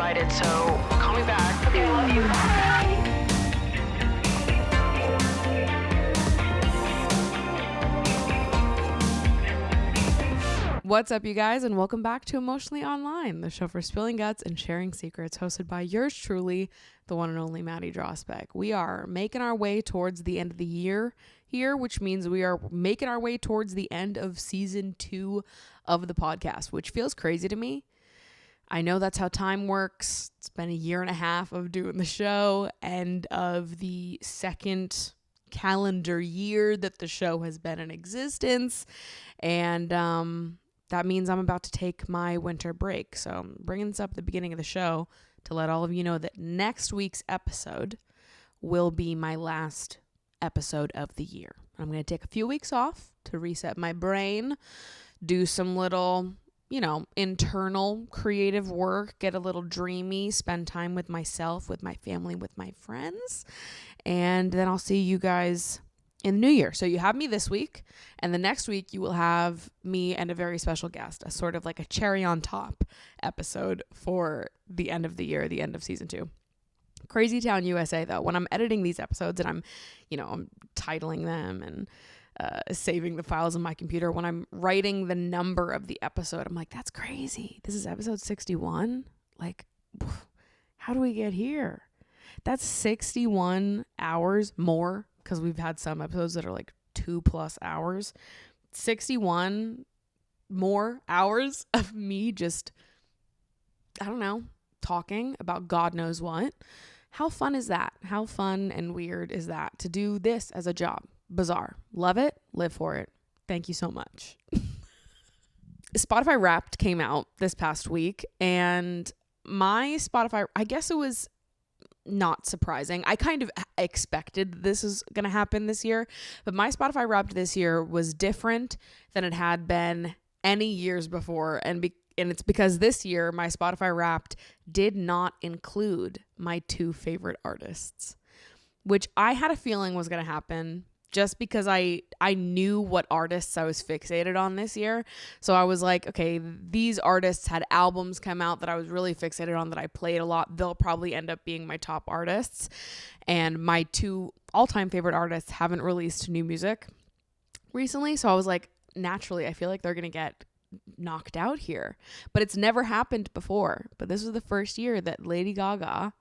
excited, so call me back. Okay, love you. Bye. What's up, you guys, and welcome back to Emotionally Online, the show for spilling guts and sharing secrets, hosted by yours truly, the one and only Maddie Drossbeck. We are making our way towards the end of the year here, which means we are making our way towards the end of season 2 of the podcast, which feels crazy to me. I know that's how time works. It's been a year and a half of doing the show, and of the second calendar year that the show has been in existence, and that means I'm about to take my winter break. So I'm bringing this up at the beginning of the show to let all of you know that next week's episode will be my last episode of the year. I'm going to take a few weeks off to reset my brain, do some little, internal creative work, get a little dreamy, spend time with myself, with my family, with my friends. And then I'll see you guys in the new year. So you have me this week, and the next week you will have me and a very special guest, a sort of like a cherry on top episode for the end of the year, the end of season 2. Crazy Town, USA, though, when I'm editing these episodes and I'm titling them and saving the files on my computer, when I'm writing the number of the episode, I'm like, that's crazy. This is episode 61. Like, how do we get here? That's 61 hours more, because we've had some episodes that are like 2+ hours. 61 more hours of me just, talking about God knows what. How fun is that? How fun and weird is that to do this as a job? Bizarre. Love it. Live for it. Thank you so much. Spotify Wrapped came out this past week, and my Spotify, I guess it was not surprising. I kind of expected this is going to happen this year, but my Spotify Wrapped this year was different than it had been any years before. And it's because this year my Spotify Wrapped did not include my 2 favorite artists, which I had a feeling was going to happen just because I knew what artists I was fixated on this year. So I was like, okay, these artists had albums come out that I was really fixated on, that I played a lot. They'll probably end up being my top artists. And my 2 all-time favorite artists haven't released new music recently. So I was like, naturally, I feel like they're going to get knocked out here. But it's never happened before. But this was the first year that Lady Gaga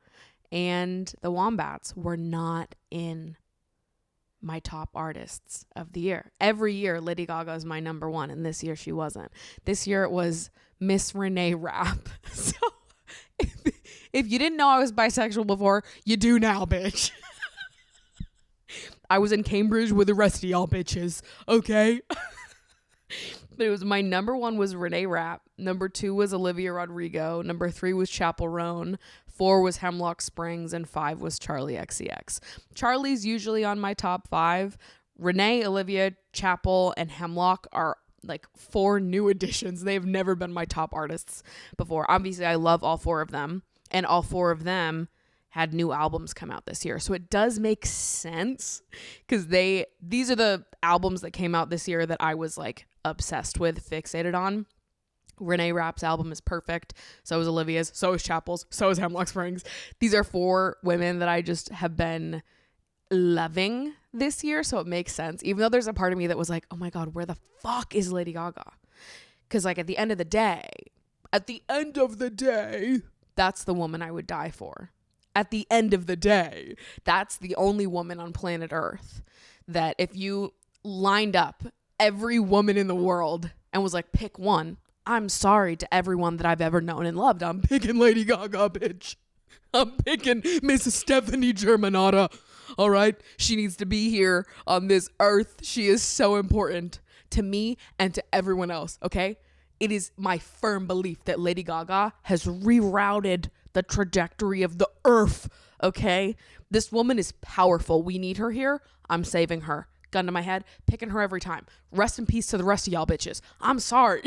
and the Wombats were not in my top artists of the year. Every year Lady Gaga is my number 1, and this year she wasn't. This year it was Miss Renee Rapp. So if you didn't know I was bisexual before, you do now, bitch. I was in Cambridge with the rest of y'all bitches, okay? But it was my number 1 was Renee Rapp, number 2 was Olivia Rodrigo, number 3 was Chappell Roan, 4 was Hemlock Springs, and 5 was Charlie XCX. Charlie's usually on my top 5. Renee, Olivia, Chappell, and Hemlock are like 4 new additions. They've never been my top artists before. Obviously, I love all 4 of them, and all 4 of them had new albums come out this year. So it does make sense, because these are the albums that came out this year that I was like obsessed with, fixated on. Renee Rapp's album is perfect. So is Olivia's. So is Chappell's. So is Hemlock Springs. These are 4 women that I just have been loving this year. So it makes sense. Even though there's a part of me that was like, oh my God, where the fuck is Lady Gaga? Because like at the end of the day, that's the woman I would die for. At the end of the day, that's the only woman on planet Earth that if you lined up every woman in the world and was like, pick one, I'm sorry to everyone that I've ever known and loved, I'm picking Lady Gaga, bitch. I'm picking Miss Stephanie Germanotta. All right? She needs to be here on this earth. She is so important to me and to everyone else, okay? It is my firm belief that Lady Gaga has rerouted the trajectory of the earth, okay? This woman is powerful. We need her here. I'm saving her. Gun to my head, picking her every time. Rest in peace to the rest of y'all bitches. I'm sorry.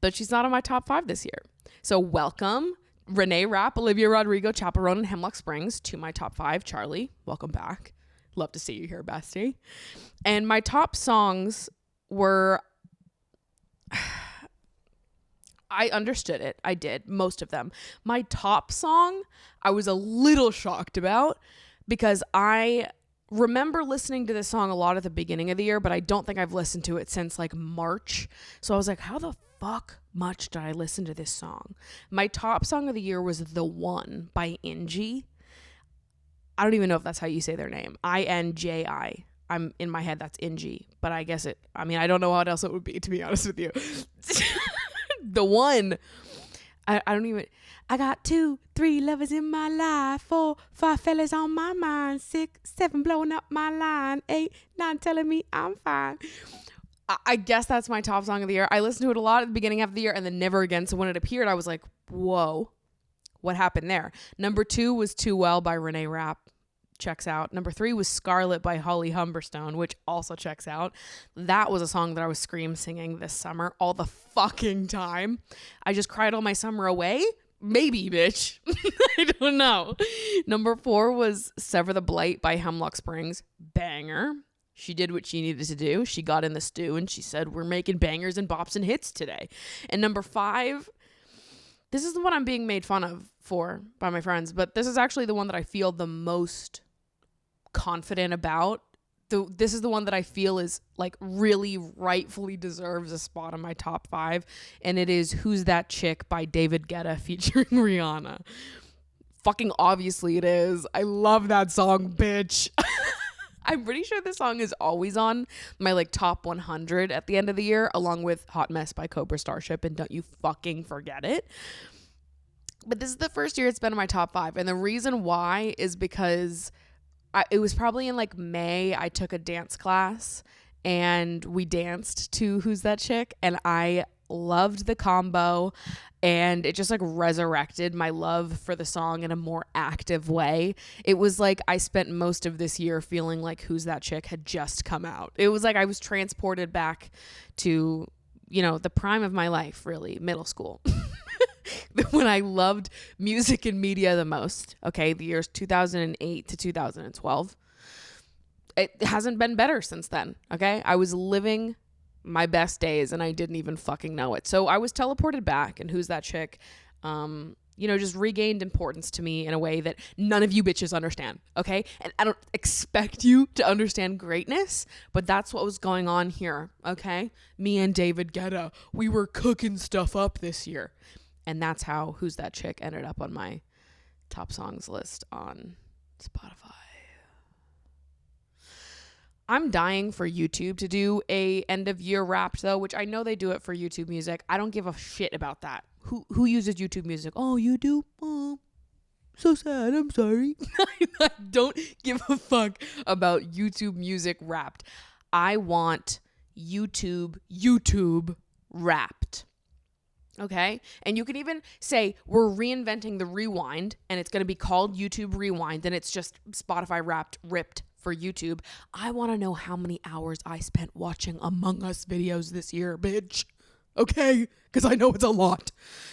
But she's not on my top 5 this year. So welcome Renee Rapp, Olivia Rodrigo, Chappell Roan, and Hemlock Springs to my top 5. Charlie, welcome back. Love to see you here, bestie. And my top songs were... I understood it. I did. Most of them. My top song, I was a little shocked about because I remember listening to this song a lot at the beginning of the year, but I don't think I've listened to it since like March. So I was like, how the fuck much did I listen to this song? My top song of the year was The One by Inji. I don't even know if that's how you say their name. INJI. I'm in my head, that's Inji, but I guess I don't know what else it would be, to be honest with you. The One. I don't even, I got 2, 3 lovers in my life, 4, 5 fellas on my mind, 6, 7 blowing up my line, 8, 9 telling me I'm fine. I guess that's my top song of the year. I listened to it a lot at the beginning of the year and then never again. So when it appeared, I was like, whoa, what happened there? Number 2 was Too Well by Renee Rapp. Checks out. Number 3 was Scarlet by Holly Humberstone, which also checks out. That was a song that I was scream singing this summer all the fucking time. I just cried all my summer away. Maybe, bitch. I don't know. Number 4 was Sever the Blight by Hemlock Springs. Banger. She did what she needed to do. She got in the stew and she said, we're making bangers and bops and hits today. And number 5, this is the one I'm being made fun of for by my friends, but this is actually the one that I feel the most confident about. This is the one that I feel is like really rightfully deserves a spot on my top 5, and it is Who's That Chick by David Guetta featuring Rihanna. Fucking obviously it is. I love that song, bitch. I'm pretty sure this song is always on my like top 100 at the end of the year, along with Hot Mess by Cobra Starship and Don't You Fucking Forget It. But this is the first year it's been in my top 5, and the reason why is because it was probably in like May. I took a dance class and we danced to Who's That Chick, and I loved the combo, and it just like resurrected my love for the song in a more active way. It was like I spent most of this year feeling like Who's That Chick had just come out. It was like I was transported back to, you know, the prime of my life, really, middle school. When I loved music and media the most. Okay, the years 2008 to 2012. It hasn't been better since then. Okay, I was living my best days and I didn't even fucking know it. So I was teleported back, and Who's That Chick, just regained importance to me in a way that none of you bitches understand. Okay, and I don't expect you to understand greatness, but that's what was going on here. Okay, me and David Guetta, we were cooking stuff up this year. And that's how Who's That Chick ended up on my top songs list on Spotify. I'm dying for YouTube to do a end of year Wrapped though, which I know they do it for YouTube Music. I don't give a shit about that. Who uses YouTube Music? Oh, you do? Oh, so sad. I'm sorry. I don't give a fuck about YouTube Music Wrapped. I want YouTube Wrapped. Okay. And you can even say we're reinventing the rewind, and it's going to be called YouTube Rewind, and it's just Spotify Wrapped ripped for YouTube. I want to know how many hours I spent watching Among Us videos this year, bitch. Okay. Because I know it's a lot.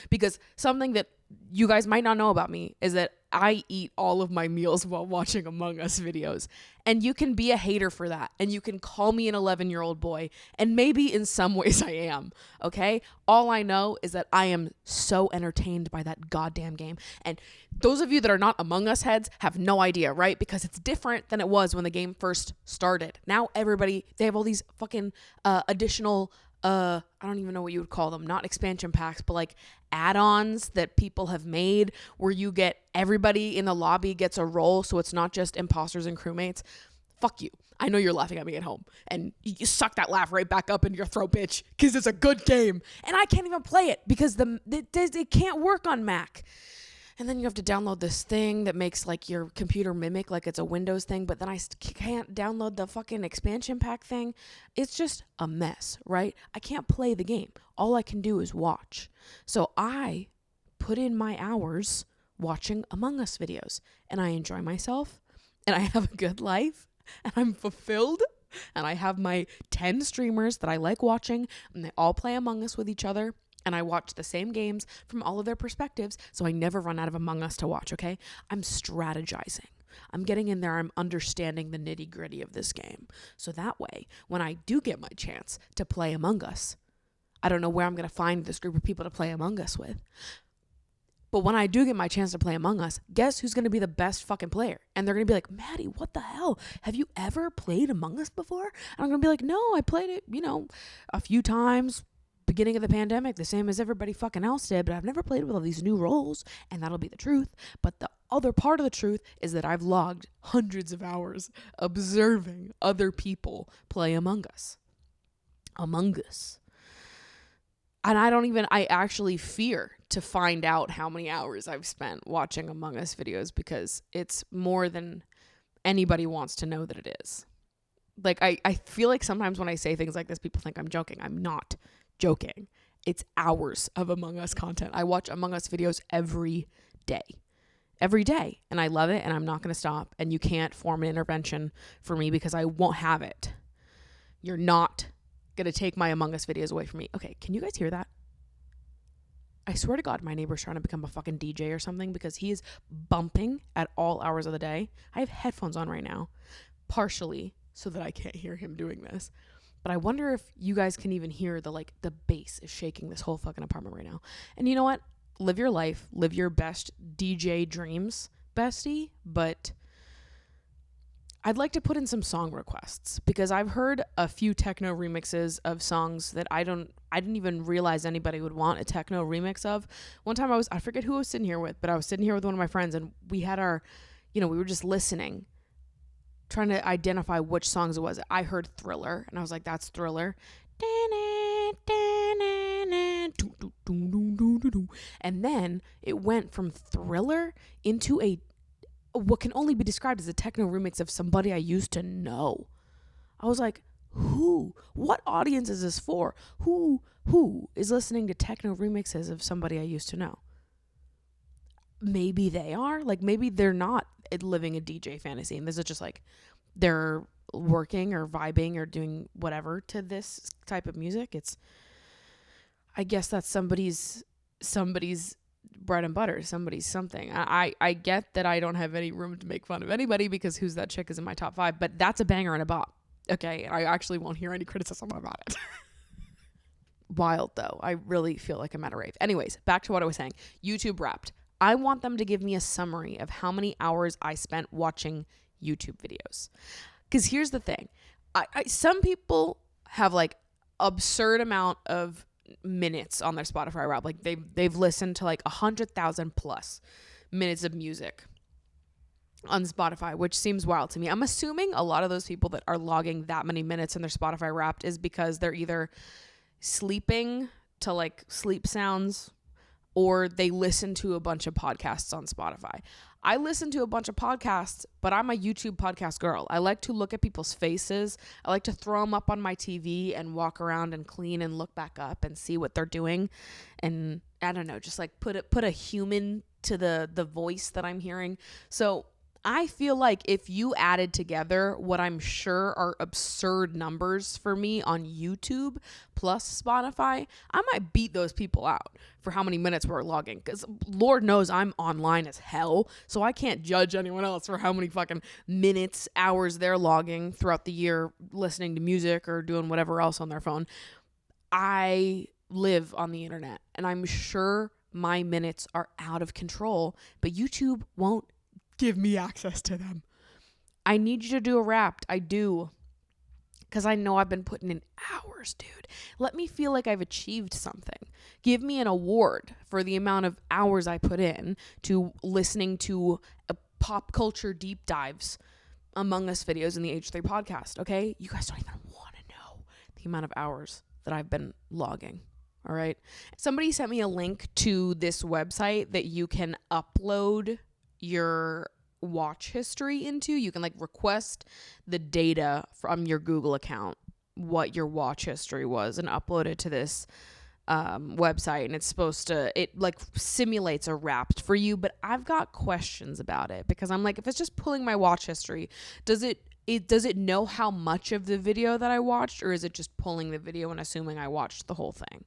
Because something that you guys might not know about me is that I eat all of my meals while watching Among Us videos. And you can be a hater for that. And you can call me an 11-year-old boy. And maybe in some ways I am. Okay? All I know is that I am so entertained by that goddamn game. And those of you that are not Among Us heads have no idea, right? Because it's different than it was when the game first started. Now everybody, they have all these fucking additional I don't even know what you would call them, not expansion packs, but like add-ons that people have made where you get everybody in the lobby gets a role, so it's not just imposters and crewmates. Fuck you. I know you're laughing at me at home, and you suck that laugh right back up into your throat, bitch, because it's a good game, and I can't even play it because it can't work on Mac. And then you have to download this thing that makes like your computer mimic like it's a Windows thing, but then I can't download the fucking expansion pack thing. It's just a mess, right? I can't play the game. All I can do is watch. So I put in my hours watching Among Us videos, and I enjoy myself, and I have a good life, and I'm fulfilled, and I have my 10 streamers that I like watching, and they all play Among Us with each other. And I watch the same games from all of their perspectives, so I never run out of Among Us to watch, okay? I'm strategizing. I'm getting in there. I'm understanding the nitty-gritty of this game. So that way, when I do get my chance to play Among Us, I don't know where I'm going to find this group of people to play Among Us with. But when I do get my chance to play Among Us, guess who's going to be the best fucking player? And they're going to be like, Maddie, what the hell? Have you ever played Among Us before? And I'm going to be like, no, I played it, a few times, beginning of the pandemic, the same as everybody fucking else did, but I've never played with all these new roles, and that'll be the truth. But the other part of the truth is that I've logged hundreds of hours observing other people play Among Us. Among Us. And I actually fear to find out how many hours I've spent watching Among Us videos, because it's more than anybody wants to know that it is. Like, I feel like sometimes when I say things like this, people think I'm joking. I'm not joking. It's hours of Among Us content. I watch Among Us videos every day. And I love it, and I'm not going to stop. And you can't form an intervention for me because I won't have it. You're not going to take my Among Us videos away from me. Okay, can you guys hear that? I swear to God, my neighbor's trying to become a fucking DJ or something, because he is bumping at all hours of the day. I have headphones on right now, partially so that I can't hear him doing this. But I wonder if you guys can even hear the bass is shaking this whole fucking apartment right now. And you know what? Live your life. Live your best DJ dreams, bestie. But I'd like to put in some song requests, because I've heard a few techno remixes of songs that I didn't even realize anybody would want a techno remix of. One time I forget who I was sitting here with, but I was sitting here with one of my friends, and we had we were just listening, trying to identify which songs it was. I heard Thriller, and I was like, that's Thriller. And then it went from Thriller into what can only be described as a techno remix of somebody I used to know. I was like, who? What audience is this for? Who is listening to techno remixes of somebody I used to know? Maybe they are. Like, maybe they're not living a DJ fantasy, and this is just like they're working or vibing or doing whatever to this type of music. I guess that's somebody's bread and butter, somebody's something. I get that I don't have any room to make fun of anybody, because Who's That Chick is in my top 5, but that's a banger and a bop. Okay, I actually won't hear any criticism about it. Wild though. I really feel like I'm at a rave. Anyways, back to what I was saying. YouTube Wrapped. I want them to give me a summary of how many hours I spent watching YouTube videos. Because here's the thing. Some people have like absurd amount of minutes on their Spotify Wrapped. Like they've listened to like 100,000 plus minutes of music on Spotify, which seems wild to me. I'm assuming a lot of those people that are logging that many minutes in their Spotify Wrapped is because they're either sleeping to like sleep sounds, or they listen to a bunch of podcasts on Spotify. I listen to a bunch of podcasts, but I'm a YouTube podcast girl. I like to look at people's faces. I like to throw them up on my TV and walk around and clean and look back up and see what they're doing. And I don't know, just like put a human to the voice that I'm hearing. So I feel like if you added together what I'm sure are absurd numbers for me on YouTube plus Spotify, I might beat those people out for how many minutes we're logging. Because Lord knows I'm online as hell, so I can't judge anyone else for how many fucking minutes, hours they're logging throughout the year listening to music or doing whatever else on their phone. I live on the internet, and I'm sure my minutes are out of control, but YouTube won't give me access to them. I need you to do a Wrapped. I do. Because I know I've been putting in hours, dude. Let me feel like I've achieved something. Give me an award for the amount of hours I put in to listening to pop culture deep dives Among Us videos in the H3 podcast, okay? You guys don't even want to know the amount of hours that I've been logging. All right? Somebody sent me a link to this website that you can upload your watch history into. You can like request the data from your Google account, what your watch history was, and upload it to this website, and it like simulates a Wrapped for you. But I've got questions about it, because I'm like, if it's just pulling my watch history, does it know how much of the video that I watched, or is it just pulling the video and assuming I watched the whole thing?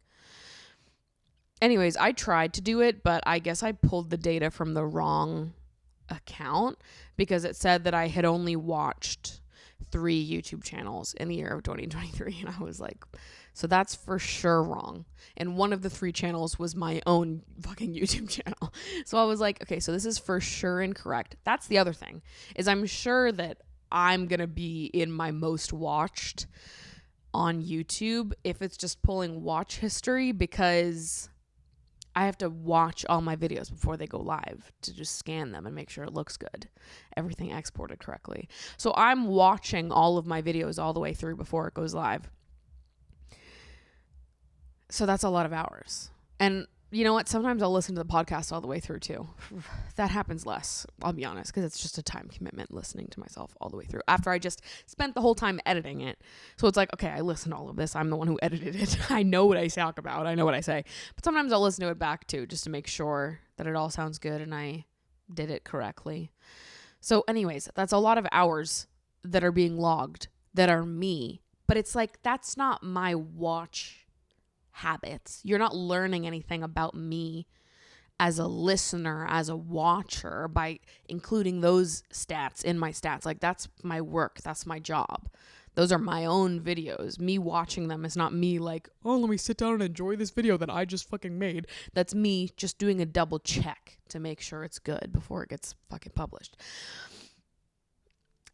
Anyways, I tried to do it, but I guess I pulled the data from the wrong account, because it said that I had only watched 3 YouTube channels in the year of 2023. And I was like, so that's for sure wrong. And one of the 3 channels was my own fucking YouTube channel. So I was like, okay, so this is for sure incorrect. That's the other thing, is I'm sure that I'm going to be in my most watched on YouTube if it's just pulling watch history, because I have to watch all my videos before they go live to just scan them and make sure it looks good. Everything exported correctly. So I'm watching all of my videos all the way through before it goes live. So that's a lot of hours. And you know what? Sometimes I'll listen to the podcast all the way through too. That happens less, I'll be honest, because it's just a time commitment listening to myself all the way through after I just spent the whole time editing it. So it's like, okay, I listened to all of this. I'm the one who edited it. I know what I talk about. I know what I say. But sometimes I'll listen to it back too, just to make sure that it all sounds good and I did it correctly. So anyways, that's a lot of hours that are being logged that are me. But it's like, that's not my watch habits. You're not learning anything about me as a listener, as a watcher, by including those stats in my stats. Like, that's my work. That's my job. Those are my own videos. Me watching them is not me like, oh, let me sit down and enjoy this video that I just fucking made. That's me just doing a double check to make sure it's good before it gets fucking published.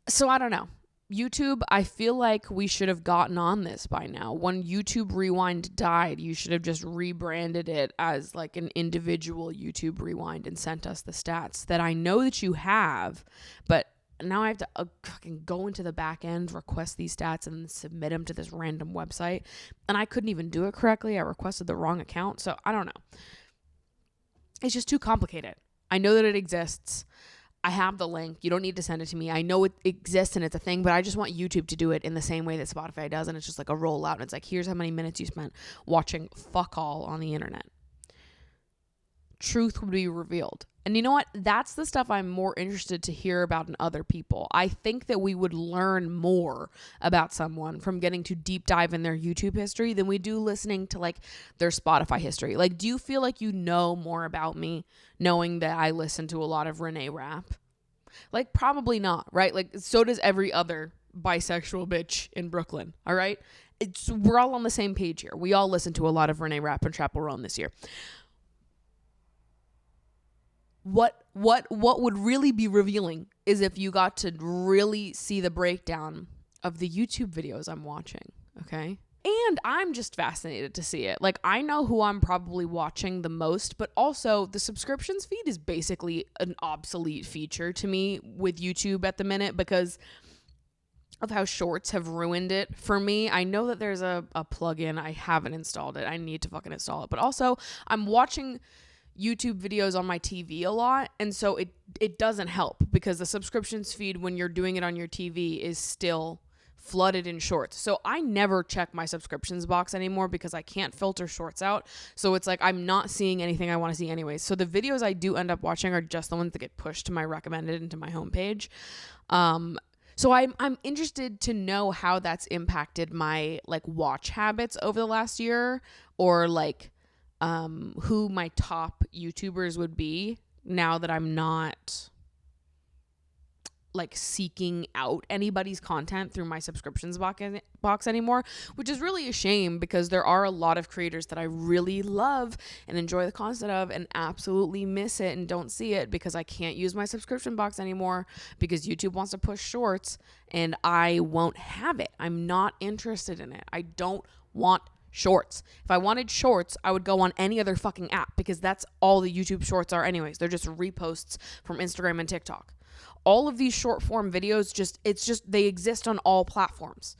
So I don't know. YouTube, I feel like we should have gotten on this by now. When YouTube Rewind died, you should have just rebranded it as like an individual YouTube Rewind and sent us the stats that I know that you have, but now I have to fucking go into the back end, request these stats, and submit them to this random website. And I couldn't even do it correctly. I requested the wrong account. So I don't know. It's just too complicated. I know that it exists. I have the link. You don't need to send it to me. I know it exists and it's a thing, but I just want YouTube to do it in the same way that Spotify does. And it's just like a rollout. And it's like, here's how many minutes you spent watching fuck all on the internet. Truth would be revealed. And you know what? That's the stuff I'm more interested to hear about in other people. I think that we would learn more about someone from getting to deep dive in their YouTube history than we do listening to like their Spotify history. Like, do you feel like you know more about me knowing that I listen to a lot of Renee rap? Like, probably not, right? Like, so does every other bisexual bitch in Brooklyn, all right? We're all on the same page here. We all listen to a lot of Renee rap and Chapel Roan this year. What would really be revealing is if you got to really see the breakdown of the YouTube videos I'm watching, okay? And I'm just fascinated to see it. Like, I know who I'm probably watching the most, but also the subscriptions feed is basically an obsolete feature to me with YouTube at the minute because of how shorts have ruined it for me. I know that there's a plugin. I haven't installed it. I need to fucking install it. But also, I'm watching YouTube videos on my TV a lot, and so it doesn't help because the subscriptions feed when you're doing it on your TV is still flooded in shorts. So I never check my subscriptions box anymore because I can't filter shorts out. So it's like I'm not seeing anything I want to see anyways. So the videos I do end up watching are just the ones that get pushed to my recommended and to my homepage. So I'm interested to know how that's impacted my like watch habits over the last year, or like who my top YouTubers would be now that I'm not like seeking out anybody's content through my subscriptions box anymore, which is really a shame because there are a lot of creators that I really love and enjoy the content of and absolutely miss it and don't see it because I can't use my subscription box anymore because YouTube wants to push shorts and I won't have it. I'm not interested in it. I don't want shorts. If I wanted shorts, I would go on any other fucking app because that's all the YouTube shorts are anyways. They're just reposts from Instagram and TikTok. All of these short form videos they exist on all platforms.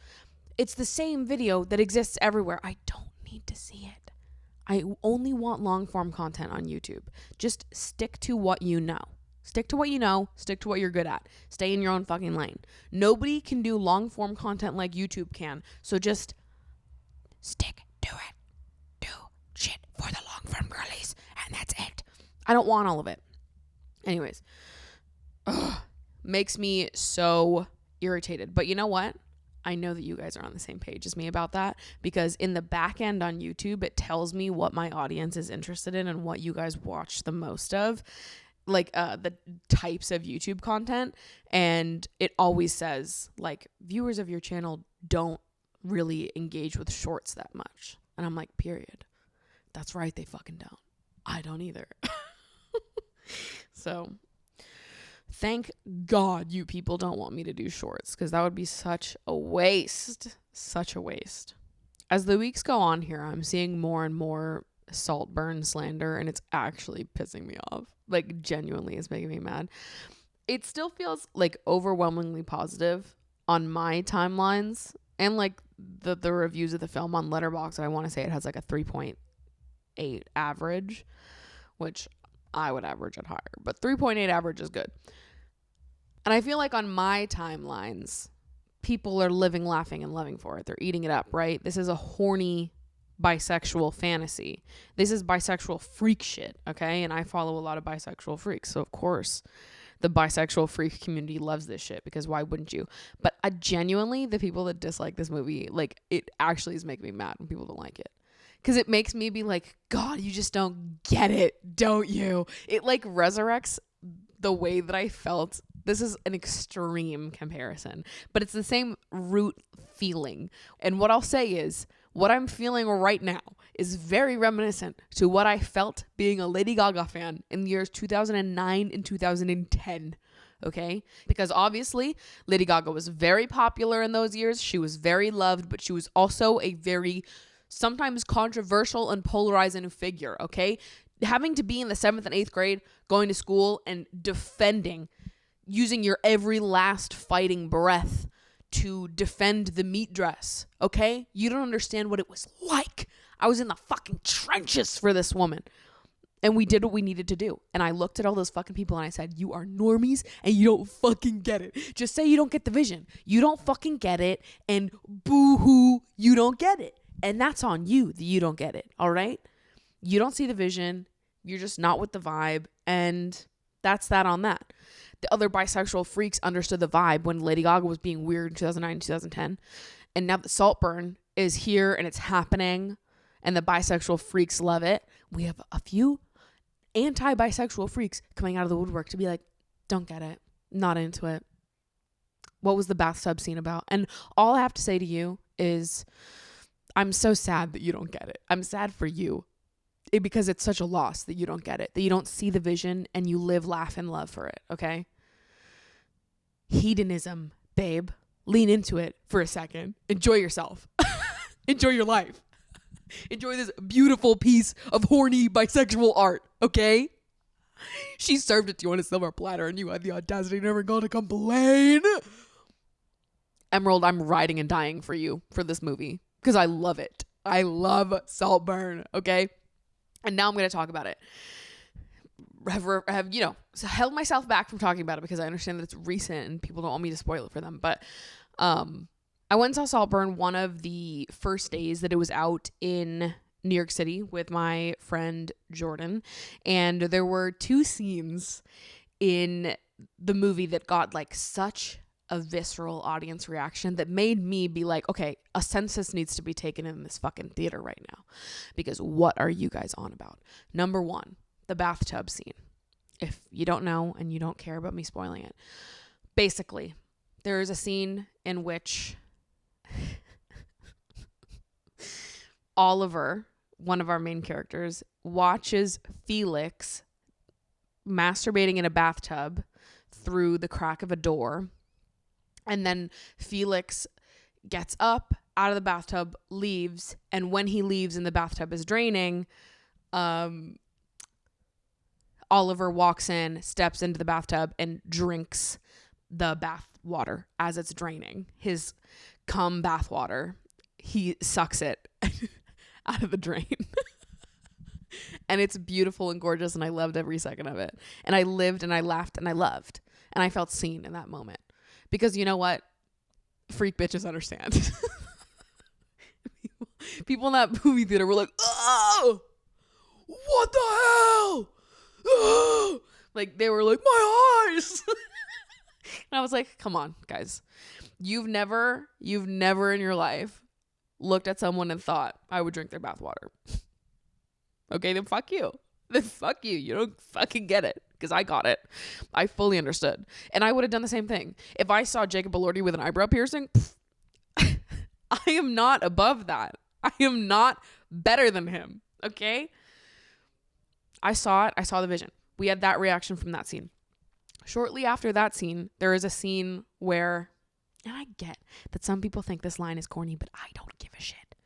It's the same video that exists everywhere. I don't need to see it. I only want long form content on YouTube. Just stick to what you know. Stick to what you know. Stick to what you're good at. Stay in your own fucking lane. Nobody can do long form content like YouTube can. So just stick to it. Do shit for the long form girlies. And that's it. I don't want all of it. Anyways. Makes me so irritated. But you know what? I know that you guys are on the same page as me about that because in the back end on YouTube, it tells me what my audience is interested in and what you guys watch the most of. the types of YouTube content, and it always says like viewers of your channel don't really engage with shorts that much. And I'm like, period. That's right, they fucking don't. I don't either. So thank God you people don't want me to do shorts, because that would be such a waste. Such a waste. As the weeks go on here, I'm seeing more and more saltburn slander, and it's actually pissing me off. Like, genuinely, it's making me mad. It still feels like overwhelmingly positive on my timelines, and like the reviews of the film on Letterboxd. I want to say it has like a 3.8 average, which I would average it higher, but 3.8 average is good. And I feel like on my timelines, people are living, laughing, and loving for it. They're eating it up, right? This is a horny bisexual fantasy. This is bisexual freak shit, okay? And I follow a lot of bisexual freaks, so of course the bisexual freak community loves this shit, because why wouldn't you? But genuinely, the people that dislike this movie, like, it actually is making me mad when people don't like it. Because it makes me be like, God, you just don't get it, don't you? It like resurrects the way that I felt. This is an extreme comparison, but it's the same root feeling. And what I'll say is, what I'm feeling right now is very reminiscent to what I felt being a Lady Gaga fan in the years 2009 and 2010. Okay? Because obviously, Lady Gaga was very popular in those years. She was very loved, but she was also a very sometimes controversial and polarizing figure. Okay? Having to be in the 7th and 8th grade, going to school and defending, using your every last fighting breath to defend the meat dress, okay? You don't understand what it was like. I was in the fucking trenches for this woman. And we did what we needed to do. And I looked at all those fucking people and I said, you are normies and you don't fucking get it. Just say you don't get the vision. You don't fucking get it, and boo-hoo, you don't get it. And that's on you that you don't get it, all right? You don't see the vision. You're just not with the vibe. And that's that on that. The other bisexual freaks understood the vibe when Lady Gaga was being weird in 2009 and 2010. And now that Saltburn is here and it's happening and the bisexual freaks love it, we have a few anti-bisexual freaks coming out of the woodwork to be like, don't get it. Not into it. What was the bathtub scene about? And all I have to say to you is, I'm so sad that you don't get it. I'm sad for you. Because it's such a loss that you don't get it, that you don't see the vision and you live, laugh, and love for it, okay? Hedonism, babe. Lean into it for a second. Enjoy yourself. Enjoy your life. Enjoy this beautiful piece of horny bisexual art, okay? She served it to you on a silver platter and you had the audacity never going to complain. Emerald, I'm riding and dying for you for this movie because I love it. I love Saltburn, okay? And now I'm going to talk about it. Have held myself back from talking about it because I understand that it's recent and people don't want me to spoil it for them. But I went and saw Saltburn one of the first days that it was out in New York City with my friend Jordan. And there were 2 scenes in the movie that got like such a visceral audience reaction that made me be like, okay, a census needs to be taken in this fucking theater right now, because what are you guys on about? Number 1, the bathtub scene. If you don't know and you don't care about me spoiling it, basically there is a scene in which Oliver, one of our main characters, watches Felix masturbating in a bathtub through the crack of a door. And then Felix gets up out of the bathtub, leaves, and when he leaves and the bathtub is draining, Oliver walks in, steps into the bathtub, and drinks the bath water as it's draining. His cum bath water. He sucks it out of the drain. And it's beautiful and gorgeous, and I loved every second of it. And I lived and I laughed and I loved. And I felt seen in that moment. Because you know what? Freak bitches understand. People in that movie theater were like, oh, what the hell? Oh! Like, they were like, my eyes. And I was like, come on, guys. You've never in your life looked at someone and thought, I would drink their bathwater. Okay, then fuck you. then fuck you. You don't fucking get it, because I got it. I fully understood. And I would have done the same thing. If I saw Jacob Elordi with an eyebrow piercing, I am not above that. I am not better than him. Okay? I saw it. I saw the vision. We had that reaction from that scene. Shortly after that scene, there is a scene where, and I get that some people think this line is corny, but I don't give a shit.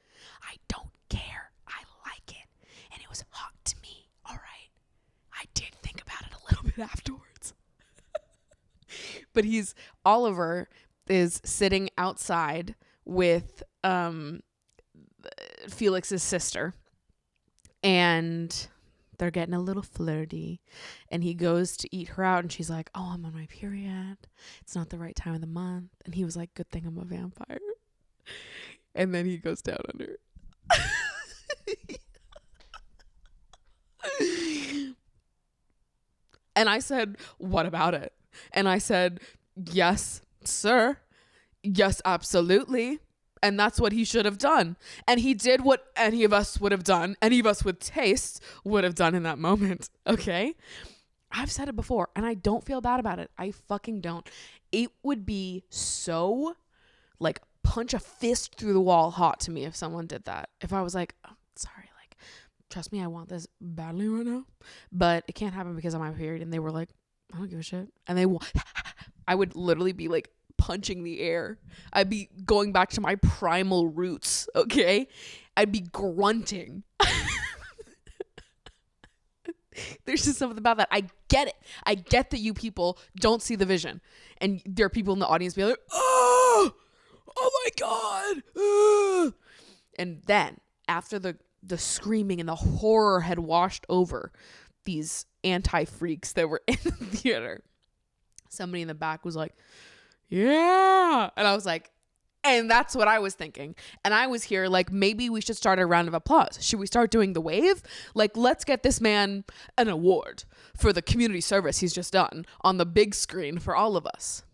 I don't care. I like it. And it was hot to me. All right. I did think about it a little bit afterwards. But Oliver is sitting outside with Felix's sister, and they're getting a little flirty, and he goes to eat her out, and she's like, oh, I'm on my period. It's not the right time of the month. And he was like, good thing I'm a vampire. And then he goes down on her. And I said, what about it? And I said, yes, sir. Yes, absolutely. And that's what he should have done. And he did what any of us would have done, any of us with taste would have done in that moment. Okay? I've said it before, and I don't feel bad about it. I fucking don't. It would be so, like, punch a fist through the wall hot to me if someone did that. If I was like, oh, sorry, like, trust me, I want this badly right now, but it can't happen because I'm on my period. And they were like, I don't give a shit. And I would literally be like punching the air. I'd be going back to my primal roots. Okay. I'd be grunting. There's just something about that. I get it. I get that you people don't see the vision, and there are people in the audience be like, oh my God. And then after the screaming and the horror had washed over these anti-freaks that were in the theater, somebody in the back was like, yeah. And I was like, and that's what I was thinking. And I was here like, maybe we should start a round of applause. Should we start doing the wave? Like, let's get this man an award for the community service he's just done on the big screen for all of us.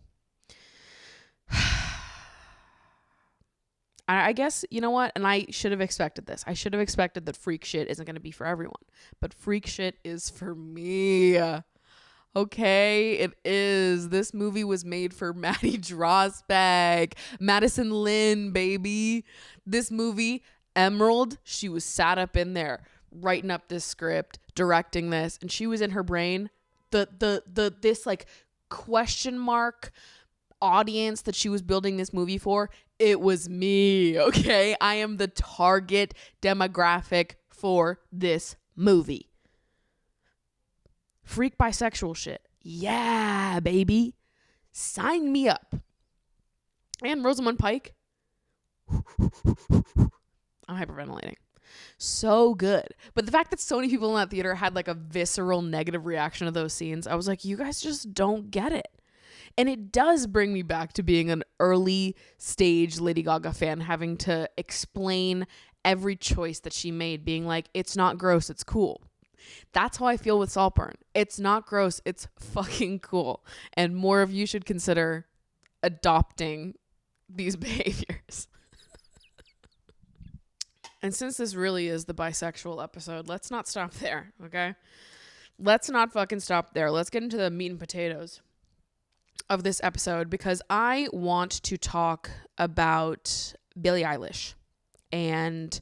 I guess, you know what? And I should have expected this. I should have expected that freak shit isn't going to be for everyone. But freak shit is for me. Okay, it is. This movie was made for Maddie Drosbach, Madison Lynn, baby. This movie, Emerald, she was sat up in there writing up this script, directing this, and she was in her brain this like question mark audience that she was building this movie for. It was me. Okay, I am the target demographic for this movie. Freak bisexual shit. Yeah, baby. Sign me up. And Rosamund Pike. I'm hyperventilating. So good. But the fact that so many people in that theater had like a visceral negative reaction to those scenes, I was like, you guys just don't get it. And it does bring me back to being an early stage Lady Gaga fan, having to explain every choice that she made, being like, it's not gross, it's cool. That's how I feel with Saltburn. It's not gross. It's fucking cool. And more of you should consider adopting these behaviors. And since this really is the bisexual episode, let's not stop there, okay? Let's not fucking stop there. Let's get into the meat and potatoes of this episode, because I want to talk about Billie Eilish and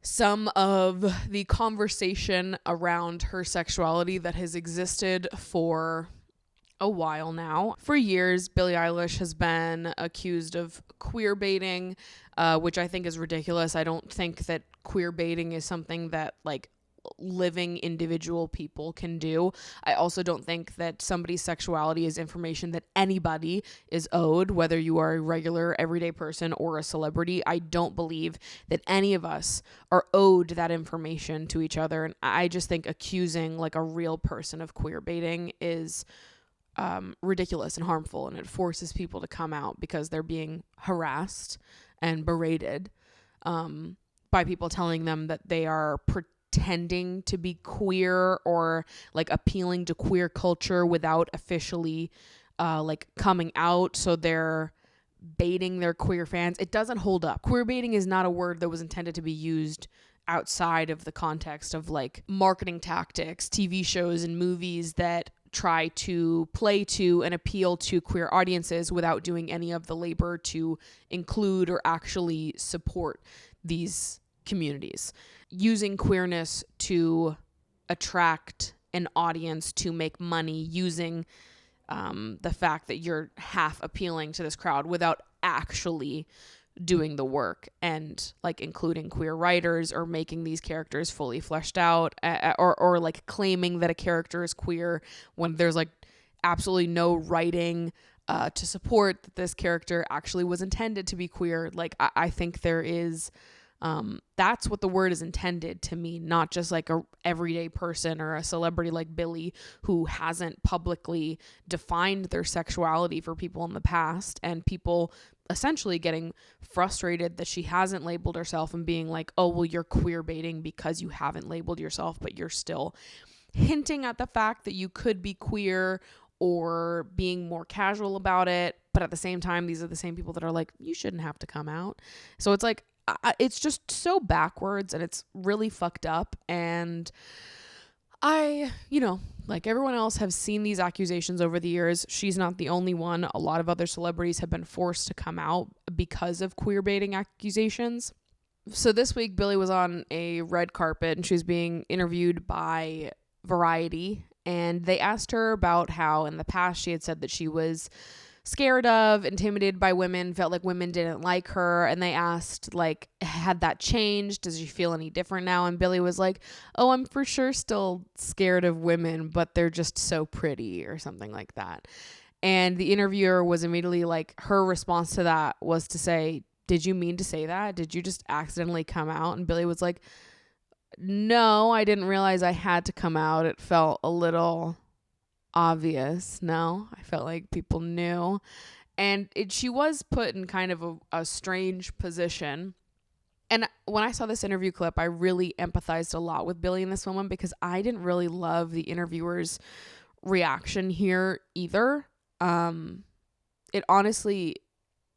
some of the conversation around her sexuality that has existed for a while now. For years, Billie Eilish has been accused of queer baiting, which I think is ridiculous. I don't think that queer baiting is something that like living individual people can do. I also don't think that somebody's sexuality is information that anybody is owed, whether you are a regular everyday person or a celebrity. I don't believe that any of us are owed that information to each other. And I just think accusing like a real person of queer baiting is ridiculous and harmful, and it forces people to come out because they're being harassed and berated by people telling them that they are pretending to be queer or like appealing to queer culture without officially like coming out, so they're baiting their queer fans. It doesn't hold up. Queer baiting is not a word that was intended to be used outside of the context of like marketing tactics, TV shows and movies that try to play to and appeal to queer audiences without doing any of the labor to include or actually support these communities. Using queerness to attract an audience to make money, using the fact that you're half appealing to this crowd without actually doing the work and like including queer writers or making these characters fully fleshed out, or like claiming that a character is queer when there's like absolutely no writing to support that this character actually was intended to be queer. Like I think there is that's what the word is intended to mean, not just like a everyday person or a celebrity like Billie who hasn't publicly defined their sexuality for people in the past, and people essentially getting frustrated that she hasn't labeled herself and being like, oh, well, you're queer baiting because you haven't labeled yourself, but you're still hinting at the fact that you could be queer or being more casual about it. But at the same time, these are the same people that are like, you shouldn't have to come out. So it's like, it's just so backwards and it's really fucked up. And I, like everyone else, have seen these accusations over the years. She's not the only one. A lot of other celebrities have been forced to come out because of queer baiting accusations. So this week, Billie was on a red carpet and she was being interviewed by Variety. And they asked her about how in the past she had said that she was scared of, intimidated by women, felt like women didn't like her. And they asked, like, had that changed? Does she feel any different now? And Billie was like, oh, I'm for sure still scared of women, but they're just so pretty, or something like that. And the interviewer was immediately like, her response to that was to say, did you mean to say that? Did you just accidentally come out? And Billie was like, no, I didn't realize I had to come out. It felt a little obvious. No, I felt like people knew. And she was put in kind of a strange position. And when I saw this interview clip, I really empathized a lot with Billie and this woman, because I didn't really love the interviewer's reaction here either. It honestly,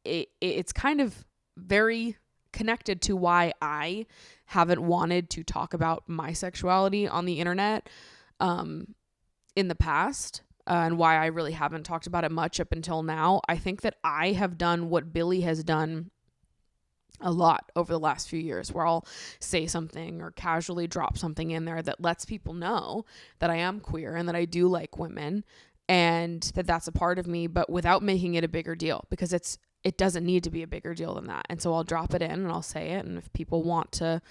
it's kind of very connected to why I haven't wanted to talk about my sexuality on the internet in the past, and why I really haven't talked about it much up until now. I think that I have done what Billie has done a lot over the last few years, where I'll say something or casually drop something in there that lets people know that I am queer and that I do like women and that that's a part of me, but without making it a bigger deal, because it doesn't need to be a bigger deal than that. And so I'll drop it in and I'll say it. And if people want to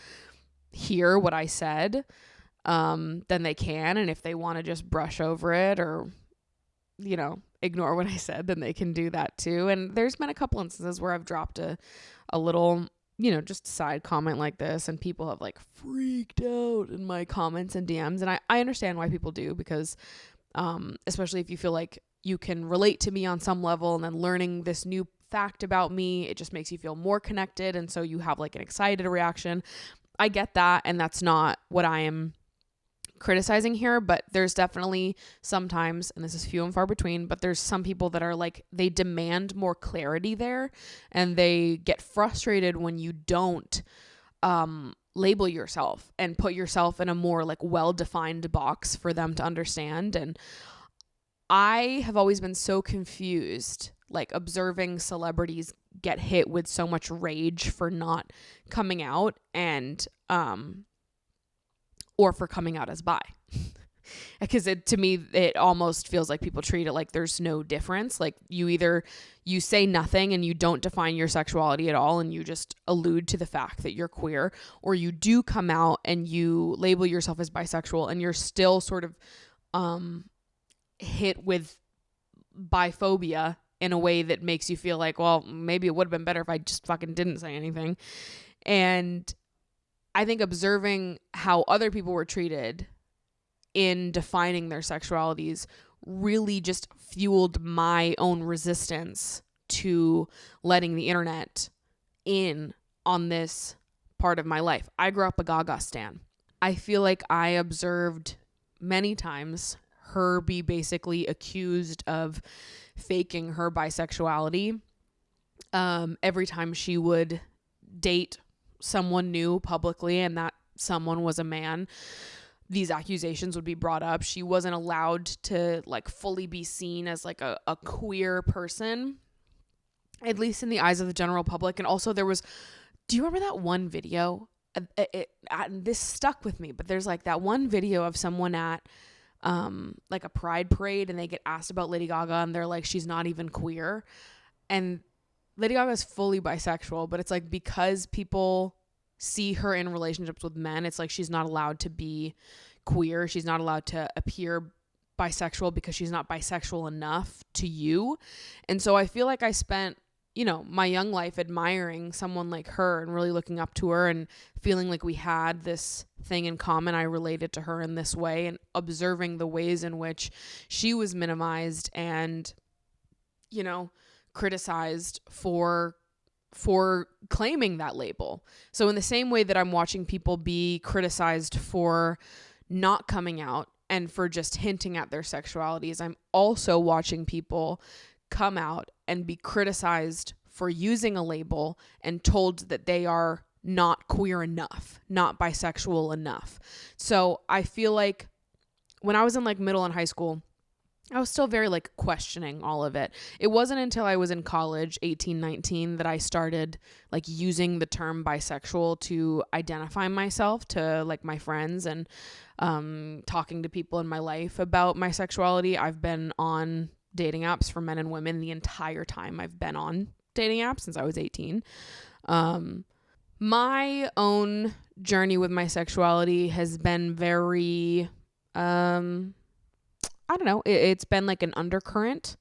hear what I said, then they can. And if they want to just brush over it or, ignore what I said, then they can do that too. And there's been a couple instances where I've dropped a little, just side comment like this, and people have like freaked out in my comments and DMs. And I understand why people do, because especially if you feel like you can relate to me on some level, and then learning this new fact about me, it just makes you feel more connected, and so you have like an excited reaction. I get that, and that's not what I am criticizing here, but there's definitely sometimes, and this is few and far between, but there's some people that are like, they demand more clarity there, and they get frustrated when you don't label yourself and put yourself in a more like well-defined box for them to understand. And I have always been so confused, like observing celebrities get hit with so much rage for not coming out, and or for coming out as bi. Because to me, it almost feels like people treat it like there's no difference. Like you say nothing and you don't define your sexuality at all, and you just allude to the fact that you're queer, or you do come out and you label yourself as bisexual, and you're still sort of hit with biphobia in a way that makes you feel like, well, maybe it would have been better if I just fucking didn't say anything. And I think observing how other people were treated in defining their sexualities really just fueled my own resistance to letting the internet in on this part of my life. I grew up a Gaga stan. I feel like I observed many times her be basically accused of faking her bisexuality every time she would date someone new publicly, and that someone was a man, these accusations would be brought up. She wasn't allowed to like fully be seen as like a queer person, at least in the eyes of the general public. And also do you remember that one video? This stuck with me, but there's like that one video of someone at like a pride parade, and they get asked about Lady Gaga, and they're like, she's not even queer. And Lady Gaga is fully bisexual, but it's like, because people see her in relationships with men, it's like she's not allowed to be queer. She's not allowed to appear bisexual because she's not bisexual enough to you. And so I feel like I spent, my young life admiring someone like her and really looking up to her and feeling like we had this thing in common. I related to her in this way, and observing the ways in which she was minimized and, criticized for claiming that label. So in the same way that I'm watching people be criticized for not coming out and for just hinting at their sexualities, I'm also watching people come out and be criticized for using a label and told that they are not queer enough, not bisexual enough. So I feel like when I was in like middle and high school, I was still very like questioning all of it. It wasn't until I was in college, 18, 19, that I started like using the term bisexual to identify myself to like my friends and talking to people in my life about my sexuality. I've been on dating apps for men and women the entire time I've been on dating apps, since I was 18. My own journey with my sexuality has been very, I don't know, it's been like an undercurrent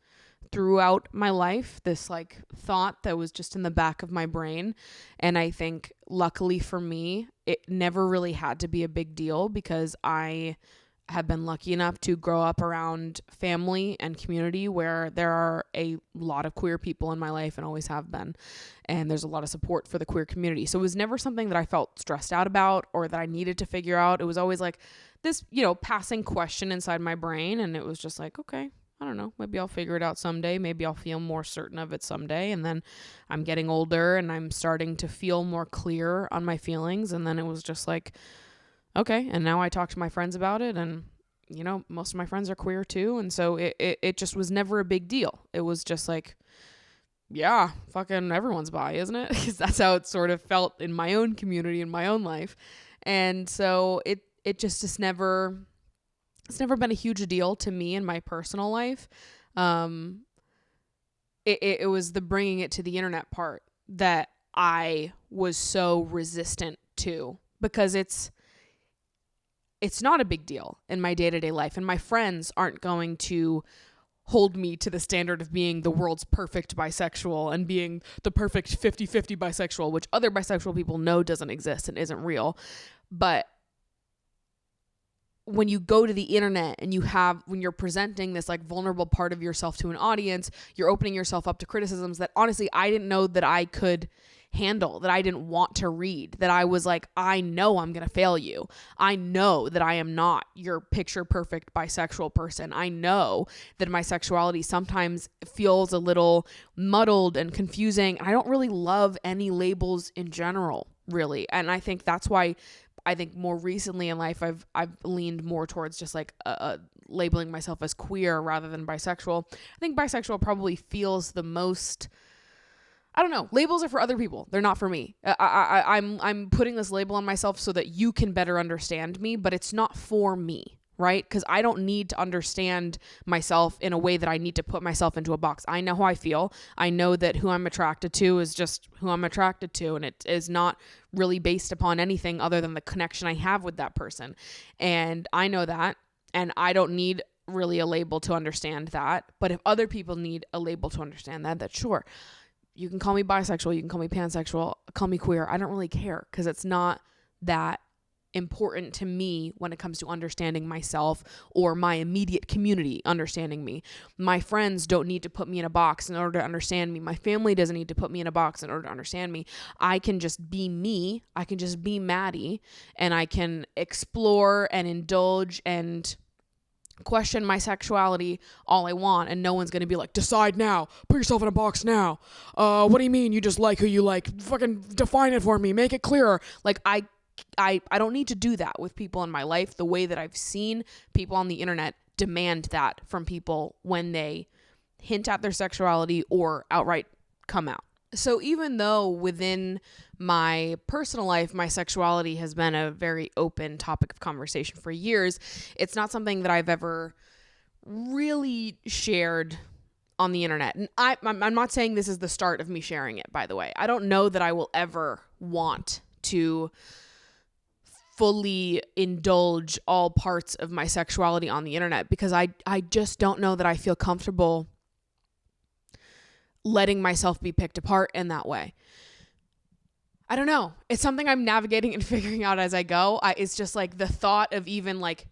throughout my life, this like thought that was just in the back of my brain. And I think luckily for me, it never really had to be a big deal, because I have been lucky enough to grow up around family and community where there are a lot of queer people in my life, and always have been. And there's a lot of support for the queer community. So it was never something that I felt stressed out about or that I needed to figure out. It was always like this, passing question inside my brain. And it was just like, okay, I don't know, maybe I'll figure it out someday. Maybe I'll feel more certain of it someday. And then I'm getting older and I'm starting to feel more clear on my feelings. And then it was just like, okay. And now I talk to my friends about it, and, most of my friends are queer too. And so it just was never a big deal. It was just like, yeah, fucking everyone's bi, isn't it? Because that's how it sort of felt in my own community, in my own life. And so it's never been a huge deal to me in my personal life. It was the bringing it to the internet part that I was so resistant to, because it's not a big deal in my day-to-day life, and my friends aren't going to hold me to the standard of being the world's perfect bisexual and being the perfect 50-50 bisexual, which other bisexual people know doesn't exist and isn't real. But when you go to the internet and when you're presenting this like vulnerable part of yourself to an audience, you're opening yourself up to criticisms that honestly I didn't know that I could handle, that I didn't want to read, that I was like, I know I'm going to fail you. I know that I am not your picture perfect bisexual person. I know that my sexuality sometimes feels a little muddled and confusing. I don't really love any labels in general, really. And I think that's why I think more recently in life, I've leaned more towards just like labeling myself as queer rather than bisexual. I think bisexual probably feels the most, I don't know. Labels are for other people. They're not for me. I'm putting this label on myself so that you can better understand me, but it's not for me, right? Because I don't need to understand myself in a way that I need to put myself into a box. I know how I feel. I know that who I'm attracted to is just who I'm attracted to, and it is not really based upon anything other than the connection I have with that person. And I know that, and I don't need really a label to understand that. But if other people need a label to understand that, that's sure. You can call me bisexual, you can call me pansexual, call me queer. I don't really care, because it's not that important to me when it comes to understanding myself or my immediate community understanding me. My friends don't need to put me in a box in order to understand me. My family doesn't need to put me in a box in order to understand me. I can just be me. I can just be Maddie, and I can explore and indulge and question my sexuality all I want, and no one's gonna be like, decide now, put yourself in a box now, what do you mean you just like who you like, fucking define it for me, make it clearer. Like, I I don't need to do that with people in my life the way that I've seen people on the internet demand that from people when they hint at their sexuality or outright come out. So even though within my personal life, my sexuality has been a very open topic of conversation for years, it's not something that I've ever really shared on the internet. And I'm not saying this is the start of me sharing it, by the way. I don't know that I will ever want to fully indulge all parts of my sexuality on the internet because I just don't know that I feel comfortable letting myself be picked apart in that way. I don't know. It's something I'm navigating and figuring out as I go. It's just like the thought of even like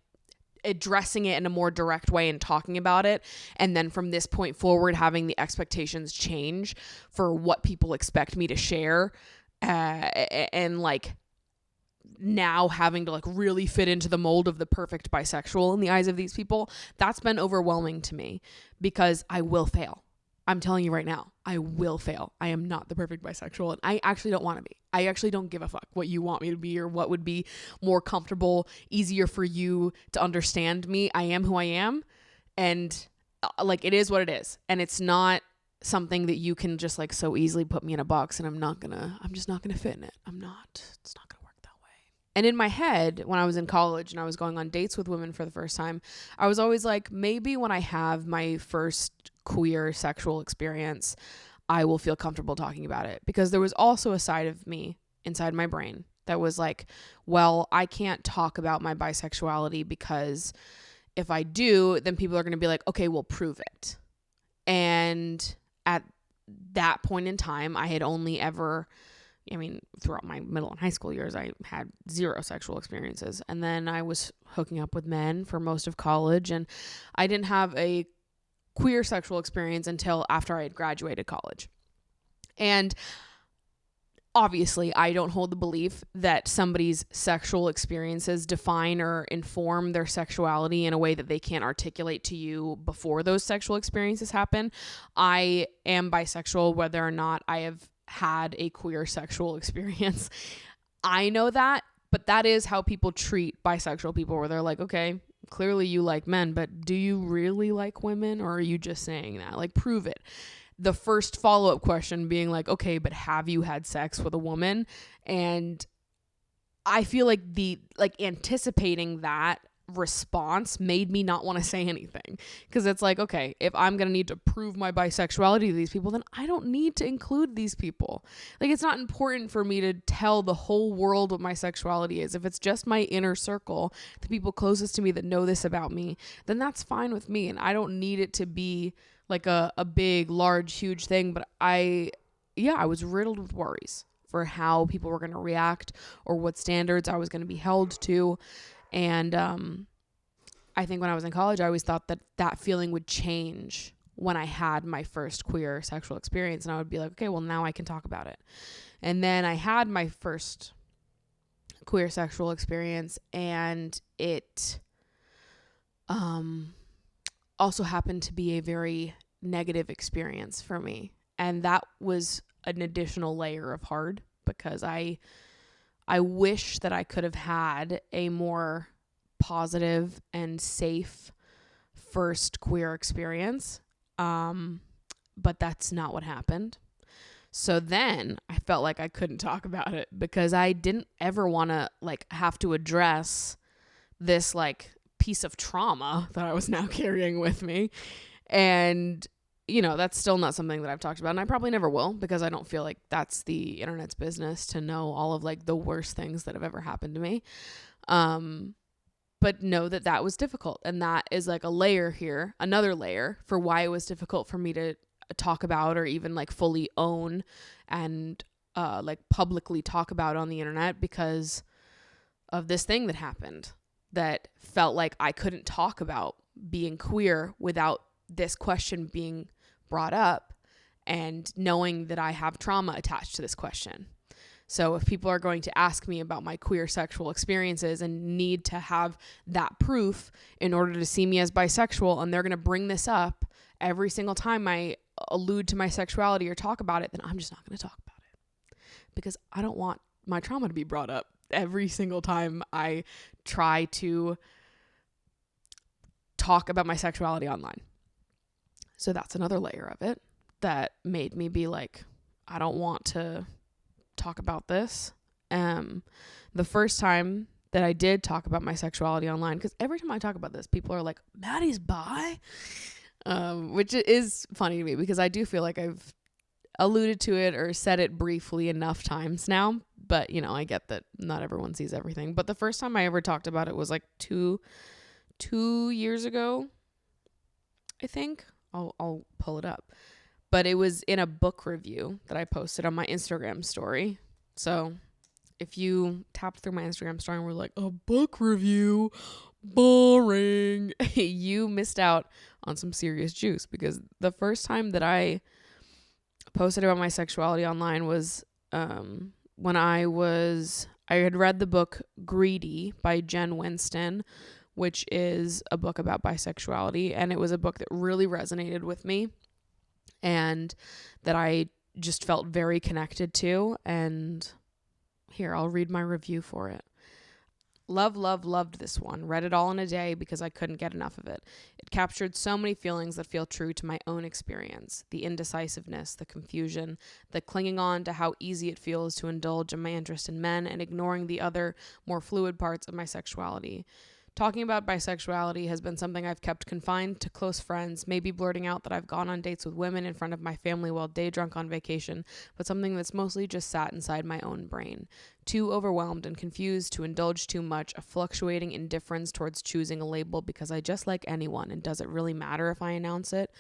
addressing it in a more direct way and talking about it. And then from this point forward, having the expectations change for what people expect me to share. And like now having to like really fit into the mold of the perfect bisexual in the eyes of these people. That's been overwhelming to me because I will fail. I'm telling you right now, I will fail. I am not the perfect bisexual, and I actually don't want to be. I actually don't give a fuck what you want me to be or what would be more comfortable, easier for you to understand me. I am who I am, and like it is what it is, and it's not something that you can just like so easily put me in a box, and I'm just not gonna fit in it. It's not gonna work that way. And in my head, when I was in college and I was going on dates with women for the first time, I was always like, maybe when I have my first queer sexual experience, I will feel comfortable talking about it, because there was also a side of me inside my brain that was like, well, I can't talk about my bisexuality because if I do, then people are going to be like, okay, we'll prove it. And at that point in time, I had only ever, throughout my middle and high school years, I had 0 sexual experiences. And then I was hooking up with men for most of college, and I didn't have a queer sexual experience until after I had graduated college. And obviously, I don't hold the belief that somebody's sexual experiences define or inform their sexuality in a way that they can't articulate to you before those sexual experiences happen. I am bisexual whether or not I have had a queer sexual experience. I know that, but that is how people treat bisexual people, where they're like, okay, clearly you like men, but do you really like women, or are you just saying that? Like, prove it. The first follow-up question being like, okay, but have you had sex with a woman? And I feel like anticipating that response made me not want to say anything, because it's like, okay, if I'm going to need to prove my bisexuality to these people, then I don't need to include these people. Like, it's not important for me to tell the whole world what my sexuality is. If it's just my inner circle, the people closest to me that know this about me, then that's fine with me. And I don't need it to be like a big, large, huge thing. But I was riddled with worries for how people were going to react or what standards I was going to be held to. And I think when I was in college, I always thought that feeling would change when I had my first queer sexual experience. And I would be like, okay, well, now I can talk about it. And then I had my first queer sexual experience, and it also happened to be a very negative experience for me. And that was an additional layer of hard, because I wish that I could have had a more positive and safe first queer experience. But that's not what happened. So then I felt like I couldn't talk about it, because I didn't ever want to have to address this piece of trauma that I was now carrying with me. And that's still not something that I've talked about, and I probably never will, because I don't feel like that's the internet's business to know all of the worst things that have ever happened to me. But know that was difficult, and that is a layer here, another layer for why it was difficult for me to talk about or even fully own and publicly talk about on the internet, because of this thing that happened that felt like I couldn't talk about being queer without this question being brought up and knowing that I have trauma attached to this question. So if people are going to ask me about my queer sexual experiences and need to have that proof in order to see me as bisexual, and they're going to bring this up every single time I allude to my sexuality or talk about it, then I'm just not going to talk about it, because I don't want my trauma to be brought up. every single time I try to talk about my sexuality online. So that's another layer of it that made me be like, I don't want to talk about this. The first time that I did talk about my sexuality online, because every time I talk about this, people are like, Maddie's bi? Which is funny to me because I do feel like I've alluded to it or said it briefly enough times now. But, you know, I get that not everyone sees everything. But the first time I ever talked about it was like two years ago, I think. I'll pull it up. But it was in a book review that I posted on my Instagram story. So if you tapped through my Instagram story and were like, a book review, boring, you missed out on some serious juice, because the first time that I posted about my sexuality online was when I had read the book Greedy by Jen Winston, which is a book about bisexuality, and it was a book that really resonated with me and that I just felt very connected to. And here, I'll read my review for it. Loved this one. Read it all in a day because I couldn't get enough of it. It captured so many feelings that feel true to my own experience. The indecisiveness, the confusion, the clinging on to how easy it feels to indulge in my interest in men and ignoring the other, more fluid parts of my sexuality. Talking about bisexuality has been something I've kept confined to close friends, maybe blurting out that I've gone on dates with women in front of my family while day drunk on vacation, but something that's mostly just sat inside my own brain. Too overwhelmed and confused to indulge too much, a fluctuating indifference towards choosing a label because I just like anyone, and does it really matter if I announce it?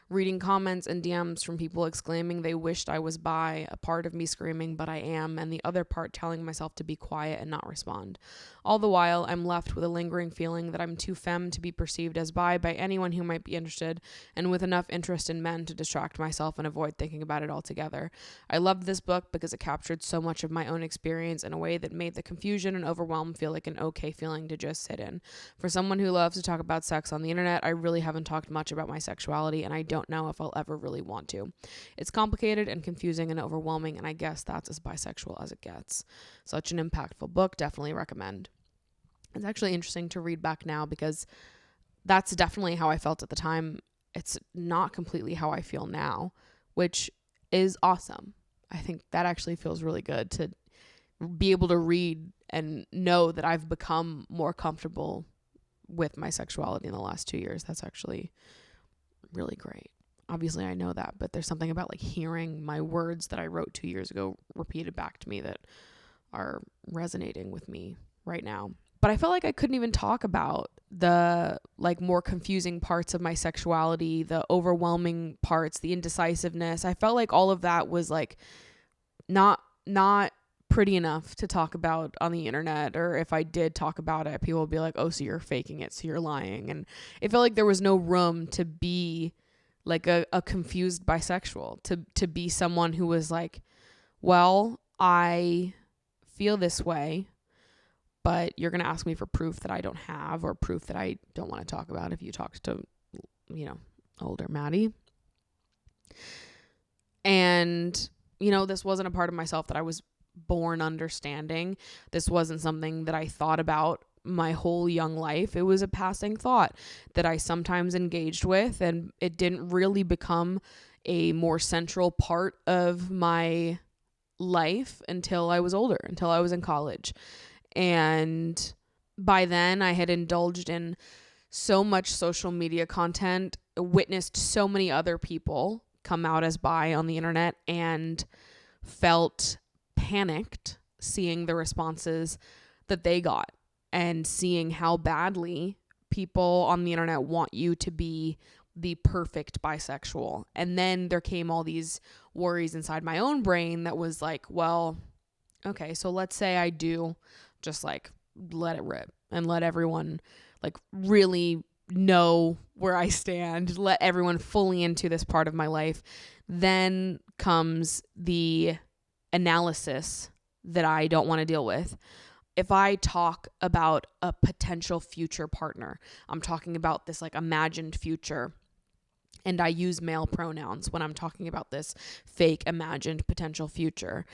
Reading comments and DMs from people exclaiming they wished I was bi, a part of me screaming, but I am, and the other part telling myself to be quiet and not respond. All the while, I'm left with a lingering feeling that I'm too femme to be perceived as bi by anyone who might be interested, and with enough interest in men to distract myself and avoid thinking about it altogether. I loved this book because it captured so much of my own experience in a way that made the confusion and overwhelm feel like an okay feeling to just sit in. For someone who loves to talk about sex on the internet, I really haven't talked much about my sexuality, and I don't know if I'll ever really want to. It's complicated and confusing and overwhelming, and I guess that's as bisexual as it gets. Such an impactful book, definitely recommend. It's actually interesting to read back now because that's definitely how I felt at the time. It's not completely how I feel now, which is awesome. I think that actually feels really good to be able to read and know that I've become more comfortable with my sexuality in the last 2 years. That's actually really great. Obviously I know that, but there's something about like hearing my words that I wrote 2 years ago repeated back to me that are resonating with me right now. But I felt like I couldn't even talk about the like more confusing parts of my sexuality, the overwhelming parts, the indecisiveness. I felt like all of that was like not pretty enough to talk about on the internet, or if I did talk about it, people would be like, oh, so you're faking it, so you're lying. And it felt like there was no room to be like a confused bisexual, to be someone who was like, well, I feel this way, but you're going to ask me for proof that I don't have, or proof that I don't want to talk about if you talk to, you know, older Maddie. And, you know, this wasn't a part of myself that I was born understanding. This wasn't something that I thought about my whole young life. It was a passing thought that I sometimes engaged with, and it didn't really become a more central part of my life until I was older, until I was in college. And by then I had indulged in so much social media content, witnessed so many other people come out as bi on the internet, and felt panicked seeing the responses that they got and seeing how badly people on the internet want you to be the perfect bisexual. And then there came all these worries inside my own brain that was like, well, okay, so let's say I do just like let it rip and let everyone like really know where I stand, let everyone fully into this part of my life. Then comes the analysis that I don't want to deal with. If I talk about a potential future partner, I'm talking about this like imagined future, and I use male pronouns when I'm talking about this fake imagined potential future.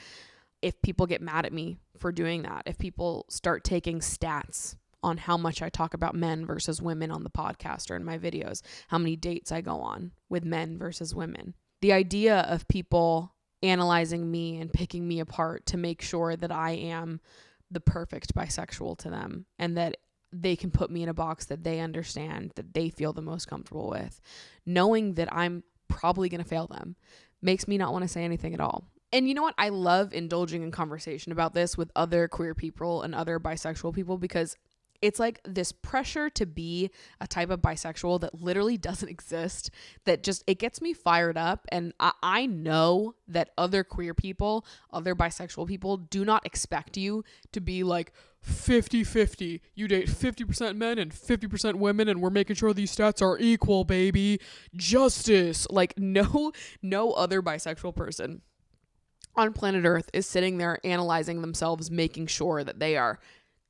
if people get mad at me for doing that, if people start taking stats on how much I talk about men versus women on the podcast or in my videos, how many dates I go on with men versus women. The idea of people analyzing me and picking me apart to make sure that I am the perfect bisexual to them and that they can put me in a box that they understand, that they feel the most comfortable with, knowing that I'm probably going to fail them, makes me not want to say anything at all. And you know what? I love indulging in conversation about this with other queer people and other bisexual people, because it's like this pressure to be a type of bisexual that literally doesn't exist, that just, it gets me fired up. And I know that other queer people, other bisexual people do not expect you to be like 50-50. You date 50% men and 50% women, and we're making sure these stats are equal, baby. Justice. Like no other bisexual person on planet Earth is sitting there analyzing themselves, making sure that they are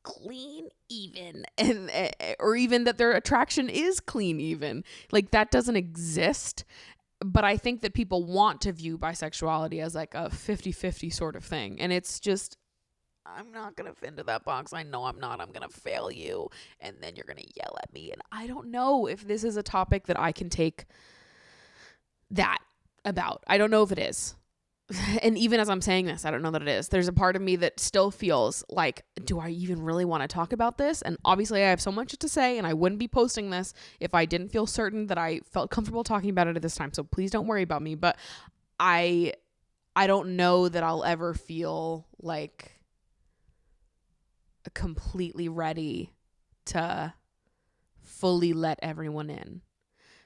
clean even, and or even that their attraction is clean even. Like that doesn't exist. But I think that people want to view bisexuality as like a 50-50 sort of thing, and it's just, I'm not gonna fit into that box. I know I'm not. I'm gonna fail you, and then you're gonna yell at me. And I don't know if this is a topic that I can take that about. I don't know if it is. And even as I'm saying this, I don't know that it is. There's a part of me that still feels like, do I even really want to talk about this? And obviously I have so much to say, and I wouldn't be posting this if I didn't feel certain that I felt comfortable talking about it at this time. So please don't worry about me. But I don't know that I'll ever feel like completely ready to fully let everyone in.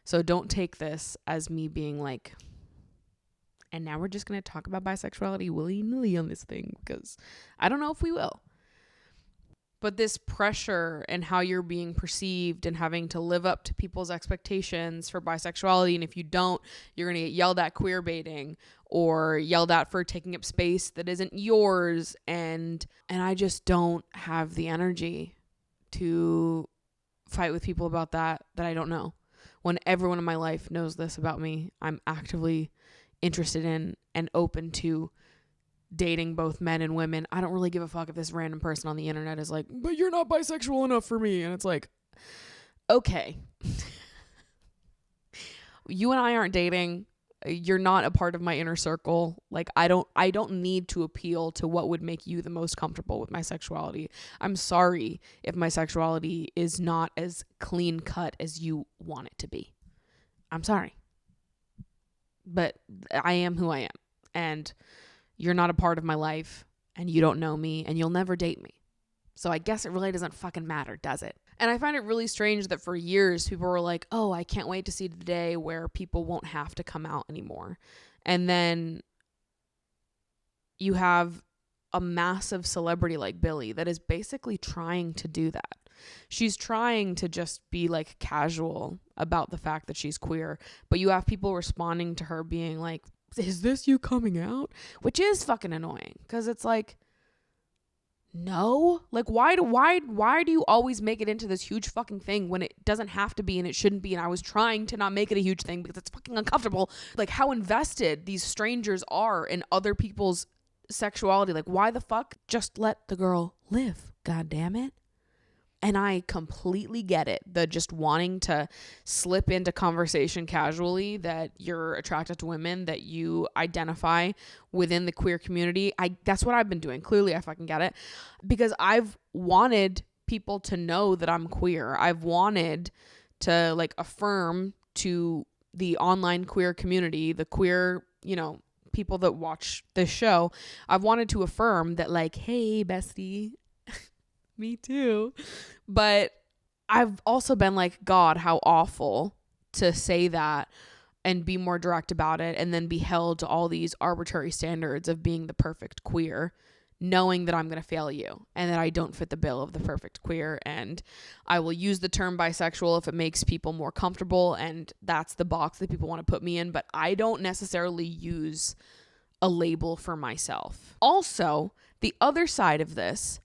So don't take this as me being like, and now we're just going to talk about bisexuality willy-nilly on this thing, because I don't know if we will. But this pressure and how you're being perceived and having to live up to people's expectations for bisexuality, and if you don't, you're going to get yelled at queer baiting or yelled at for taking up space that isn't yours. And I just don't have the energy to fight with people about that I don't know. When everyone in my life knows this about me, I'm actively interested in and open to dating both men and women. I don't really give a fuck if this random person on the internet is like, but you're not bisexual enough for me. And it's like, okay, you and I aren't dating. You're not a part of my inner circle. Like I don't need to appeal to what would make you the most comfortable with my sexuality. I'm sorry if my sexuality is not as clean cut as you want it to be. I'm sorry. But I am who I am, and you're not a part of my life, and you don't know me, and you'll never date me. So I guess it really doesn't fucking matter, does it? And I find it really strange that for years people were like, oh, I can't wait to see the day where people won't have to come out anymore. And then you have a massive celebrity like Billie that is basically trying to do that. She's trying to just be like casual about the fact that she's queer, but you have people responding to her being like, is this you coming out? Which is fucking annoying, because it's like, no, like why do you always make it into this huge fucking thing when it doesn't have to be and it shouldn't be? And I was trying to not make it a huge thing because it's fucking uncomfortable. Like how invested these strangers are in other people's sexuality. Like why the fuck? Just let the girl live, god damn it. And I completely get it. The just wanting to slip into conversation casually that you're attracted to women, that you identify within the queer community. That's what I've been doing. Clearly, I fucking get it. Because I've wanted people to know that I'm queer. I've wanted to like affirm to the online queer community, the queer, people that watch this show. I've wanted to affirm that like, hey, bestie, me too. But I've also been like, God, how awful to say that and be more direct about it and then be held to all these arbitrary standards of being the perfect queer, knowing that I'm going to fail you and that I don't fit the bill of the perfect queer. And I will use the term bisexual if it makes people more comfortable, and that's the box that people want to put me in, but I don't necessarily use a label for myself. Also, the other side of this,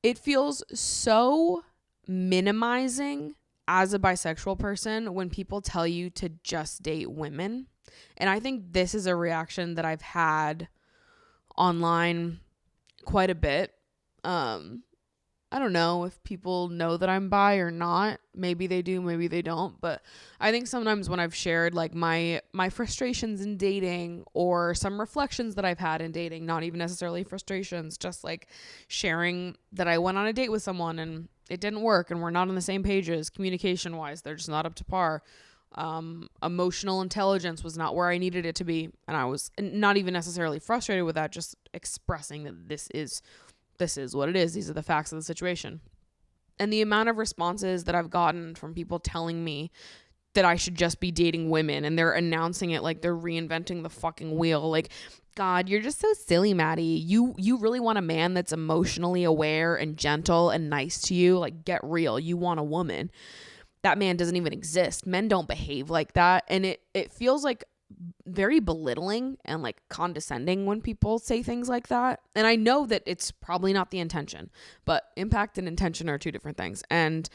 it feels so minimizing as a bisexual person when people tell you to just date women. And I think this is a reaction that I've had online quite a bit. I don't know if people know that I'm bi or not. Maybe they do, maybe they don't. But I think sometimes when I've shared like my frustrations in dating or some reflections that I've had in dating, not even necessarily frustrations, just like sharing that I went on a date with someone and it didn't work and we're not on the same pages communication wise. They're just not up to par. Emotional intelligence was not where I needed it to be. And I was not even necessarily frustrated with that, just expressing that this is what it is. These are the facts of the situation. And the amount of responses that I've gotten from people telling me that I should just be dating women, and they're announcing it like they're reinventing the fucking wheel. Like, God, you're just so silly, Maddie. You really want a man that's emotionally aware and gentle and nice to you? Like, get real. You want a woman. That man doesn't even exist. Men don't behave like that. And it feels like very belittling and like condescending when people say things like that. And I know that it's probably not the intention, but impact and intention are two different things. And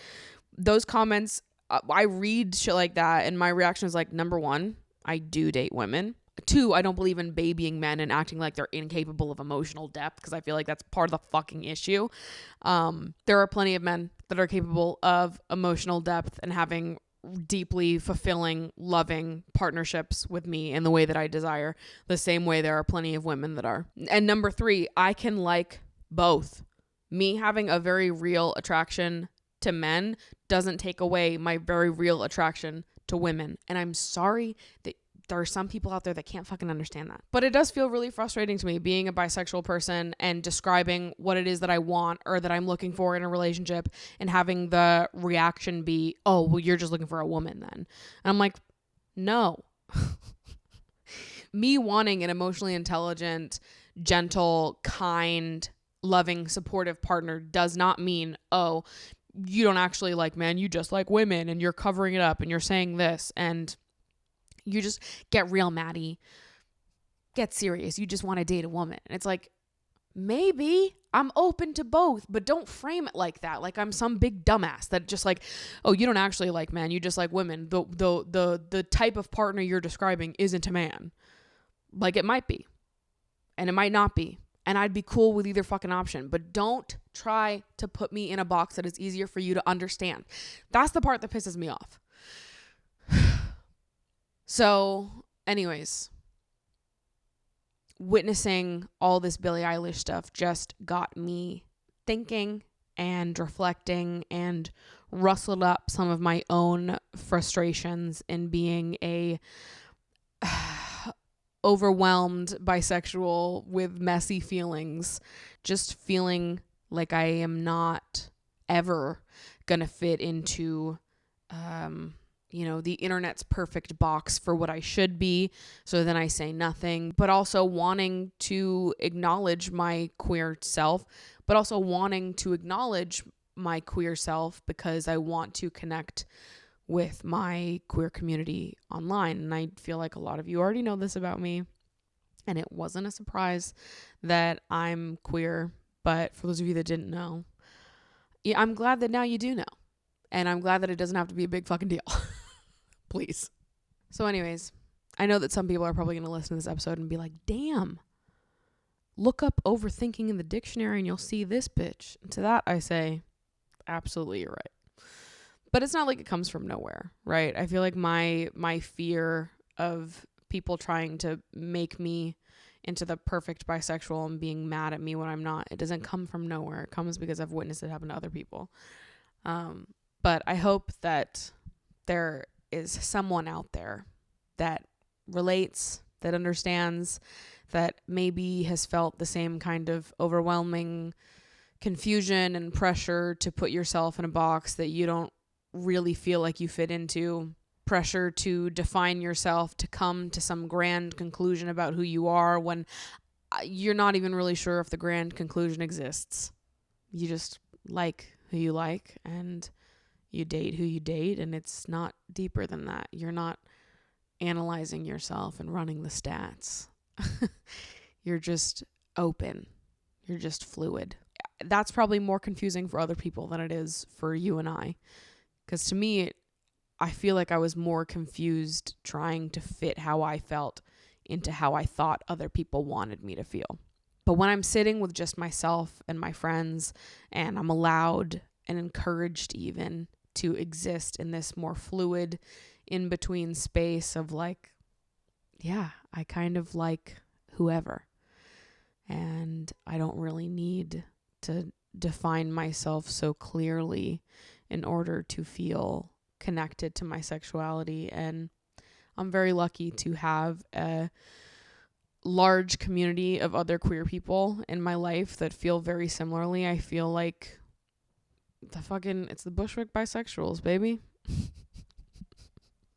those comments, I read shit like that and my reaction is like, number one, I do date women. Two, I don't believe in babying men and acting like they're incapable of emotional depth, because I feel like that's part of the fucking issue. There are plenty of men that are capable of emotional depth and having deeply fulfilling, loving partnerships with me in the way that I desire, the same way there are plenty of women that are. And number three, I can like both. Me having a very real attraction to men doesn't take away my very real attraction to women. And I'm sorry that there are some people out there that can't fucking understand that. But it does feel really frustrating to me being a bisexual person and describing what it is that I want or that I'm looking for in a relationship and having the reaction be, oh, well, you're just looking for a woman then. And I'm like, no. Me wanting an emotionally intelligent, gentle, kind, loving, supportive partner does not mean, oh, you don't actually like men, you just like women and you're covering it up and you're saying this and you just get real, Maddie. Get serious. You just want to date a woman. And it's like, maybe I'm open to both, but don't frame it like that. Like I'm some big dumbass that just like, oh, you don't actually like men. You just like women. The type of partner you're describing isn't a man. Like it might be, and it might not be. And I'd be cool with either fucking option, but don't try to put me in a box that is easier for you to understand. That's the part that pisses me off. So, anyways, witnessing all this Billie Eilish stuff just got me thinking and reflecting and rustled up some of my own frustrations in being a overwhelmed bisexual with messy feelings, just feeling like I am not ever gonna fit into the internet's perfect box for what I should be. So then I say nothing, but also wanting to acknowledge my queer self, but also wanting to acknowledge my queer self because I want to connect with my queer community online. And I feel like a lot of you already know this about me, and it wasn't a surprise that I'm queer. But for those of you that didn't know, yeah, I'm glad that now you do know. And I'm glad that it doesn't have to be a big fucking deal. Please. So anyways, I know that some people are probably going to listen to this episode and be like, damn, look up overthinking in the dictionary and you'll see this bitch. And to that I say, absolutely, you're right. But it's not like it comes from nowhere, right? I feel like my fear of people trying to make me into the perfect bisexual and being mad at me when I'm not, it doesn't come from nowhere. It comes because I've witnessed it happen to other people. But I hope that there is someone out there that relates, that understands, that maybe has felt the same kind of overwhelming confusion and pressure to put yourself in a box that you don't really feel like you fit into, pressure to define yourself, to come to some grand conclusion about who you are when you're not even really sure if the grand conclusion exists. You just like who you like and you date who you date, and it's not deeper than that. You're not analyzing yourself and running the stats. You're just open. You're just fluid. That's probably more confusing for other people than it is for you and I. Because to me, I feel like I was more confused trying to fit how I felt into how I thought other people wanted me to feel. But when I'm sitting with just myself and my friends, and I'm allowed and encouraged even to exist in this more fluid in-between space of like, yeah, I kind of like whoever. And I don't really need to define myself so clearly in order to feel connected to my sexuality. And I'm very lucky to have a large community of other queer people in my life that feel very similarly. I feel like it's the Bushwick bisexuals, baby.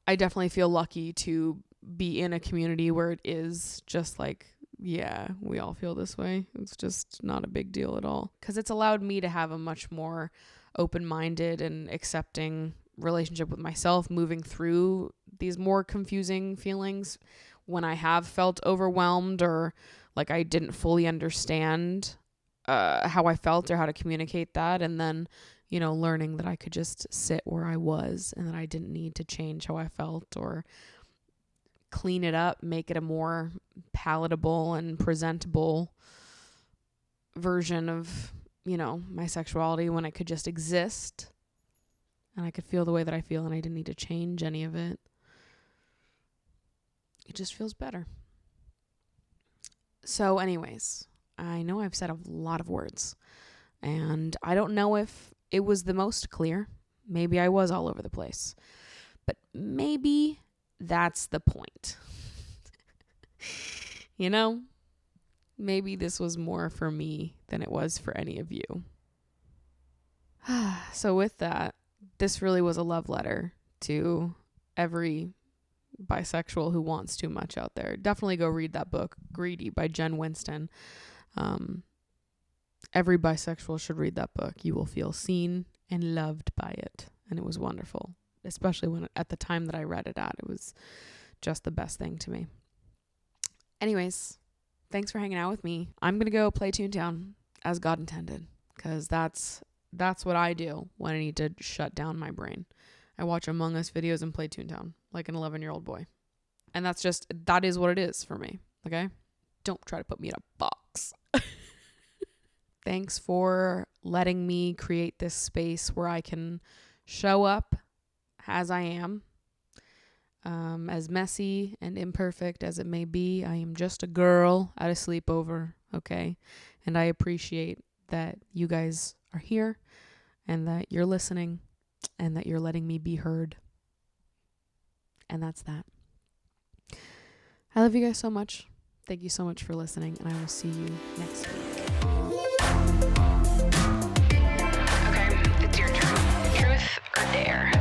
I definitely feel lucky to be in a community where it is just like, yeah, we all feel this way. It's just not a big deal at all. Because it's allowed me to have a much more open-minded and accepting relationship with myself, moving through these more confusing feelings when I have felt overwhelmed or like I didn't fully understand how I felt or how to communicate that. And then, learning that I could just sit where I was and that I didn't need to change how I felt or clean it up, make it a more palatable and presentable version of, my sexuality when I could just exist and I could feel the way that I feel and I didn't need to change any of it. It just feels better. So anyways, I know I've said a lot of words and I don't know if it was the most clear. Maybe I was all over the place, but maybe that's the point. Maybe this was more for me than it was for any of you. So with that, this really was a love letter to every bisexual who wants too much out there. Definitely go read that book, Greedy by Jen Winston. Every bisexual should read that book. You will feel seen and loved by it. And it was wonderful, especially when at the time that I read it it was just the best thing to me. Anyways, thanks for hanging out with me. I'm going to go play Toontown as God intended, because that's what I do when I need to shut down my brain. I watch Among Us videos and play Toontown like an 11-year-old boy. And that is what it is for me, okay? Don't try to put me in a box. Thanks for letting me create this space where I can show up as I am. As messy and imperfect as it may be, I am just a girl at a sleepover, okay? And I appreciate that you guys are here and that you're listening and that you're letting me be heard. And that's that. I love you guys so much. Thank you so much for listening, and I will see you next week. Okay, it's your turn. Truth or dare?